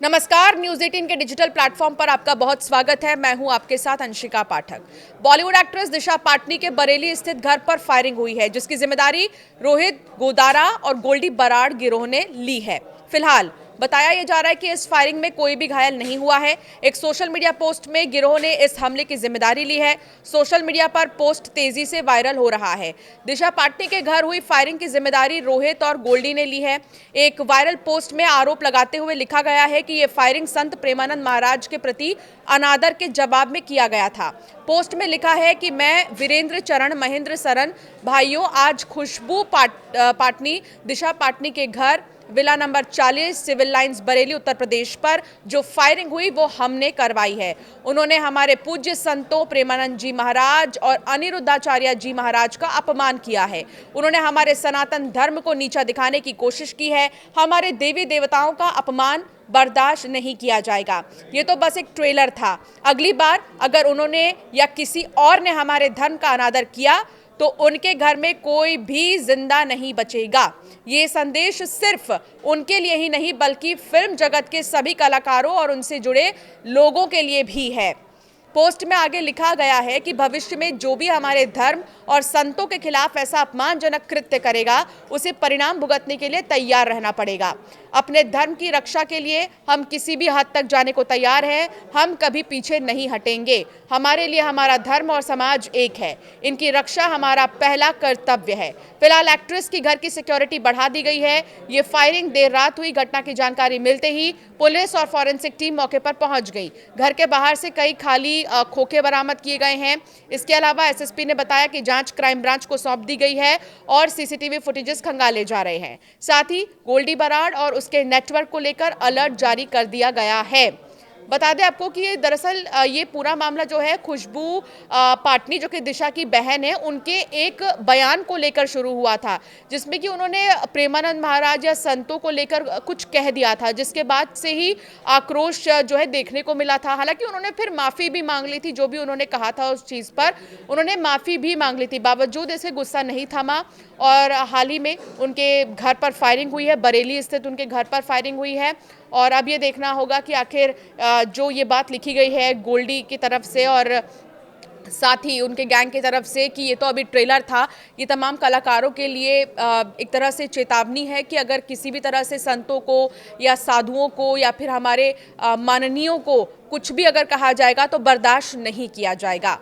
नमस्कार, न्यूज़ 18 के digital platform पर आपका बहुत स्वागत है। मैं हूं आपके साथ अंशिका पाठक। बॉलीवुड एक्ट्रेस दिशा पाटनी के बरेली स्थित घर पर फायरिंग हुई है, जिसकी जिम्मेदारी रोहित गोदारा और गोल्डी बराड़ गिरोह ने ली है। फिलहाल बताया यह जा रहा है कि इस फायरिंग में कोई भी घायल नहीं हुआ है। एक सोशल मीडिया पोस्ट में गिरोह ने इस हमले की जिम्मेदारी ली है। सोशल मीडिया पर पोस्ट तेजी से वायरल हो रहा है। दिशा पाटनी के घर हुई फायरिंग की जिम्मेदारी रोहित और गोल्डी ने ली है। एक वायरल पोस्ट में आरोप लगाते हुए लिखा गया है कि यह फायरिंग संत प्रेमानंद महाराज के प्रति अनादर के जवाब में किया गया था। पोस्ट में लिखा है कि मैं वीरेंद्र चरण महेंद्र सरन भाइयों, आज खुशबू पाटनी दिशा पाटनी के घर villa number 40 civil lines Bareilly Uttar Pradesh पर जो फायरिंग हुई वो हमने करवाई है। उन्होंने हमारे पूज्य संतों प्रेमानंद जी महाराज और अनिरुद्धाचार्य जी महाराज का अपमान किया है। उन्होंने हमारे सनातन धर्म को नीचा दिखाने की कोशिश की है। हमारे देवी देवताओं का अपमान बर्दाश्त नहीं किया जाएगा। ये तो बस एक ट्रेलर था। अगली बार अगर उन्होंने या किसी और ने हमारे धर्म का अनादर किया तो उनके घर में कोई भी जिंदा नहीं बचेगा। ये संदेश सिर्फ उनके लिए ही नहीं बल्कि फिल्म जगत के सभी कलाकारों और उनसे जुड़े लोगों के लिए भी है। पोस्ट में आगे लिखा गया है कि भविष्य में जो भी हमारे धर्म और संतों के खिलाफ ऐसा अपमानजनक कृत्य करेगा, उसे परिणाम भुगतने के लिए तैयार रहना पड़ेगा। अपने धर्म की रक्षा के लिए हम किसी भी हद तक जाने को तैयार हैं। हम कभी पीछे नहीं हटेंगे। हमारे लिए हमारा धर्म और समाज एक है। इनकी रक्षा हमारा पहला कर्तव्य है। फिलहाल एक्ट्रेस की घर की सिक्योरिटी बढ़ा दी गई है। ये फायरिंग देर रात हुई। घटना की जानकारी मिलते ही पुलिस और फॉरेंसिक टीम मौके पर पहुंच गई। घर के बाहर से कई खाली खोखे बरामद किए गए हैं। इसके अलावा एसएसपी ने बताया कि जांच क्राइम ब्रांच को सौंप दी गई है और सीसीटीवी फुटेजेस खंगाले जा रहे हैं। साथ ही गोल्डी बराड़ और उसके नेटवर्क को लेकर अलर्ट जारी कर दिया गया है। बता दें आपको कि ये दरअसल ये पूरा मामला जो है खुशबू पाटनी जो कि दिशा की बहन है, उनके एक बयान को लेकर शुरू हुआ था, जिसमें कि उन्होंने प्रेमानंद महाराज या संतों को लेकर कुछ कह दिया था, जिसके बाद से ही आक्रोश जो है देखने को मिला था। हालांकि उन्होंने फिर माफ़ी भी मांग ली थी। जो भी उन्होंने कहा था उस चीज़ पर उन्होंने माफ़ी भी मांग ली थी। बावजूद इसे गुस्सा नहीं थमा और हाल ही में उनके घर पर फायरिंग हुई है। बरेली स्थित उनके घर पर फायरिंग हुई है और अब ये देखना होगा कि आखिर जो ये बात लिखी गई है गोल्डी की तरफ से और साथ ही उनके गैंग की तरफ से कि ये तो अभी ट्रेलर था, ये तमाम कलाकारों के लिए एक तरह से चेतावनी है कि अगर किसी भी तरह से संतों को या साधुओं को या फिर हमारे माननीयों को कुछ भी अगर कहा जाएगा तो बर्दाश्त नहीं किया जाएगा।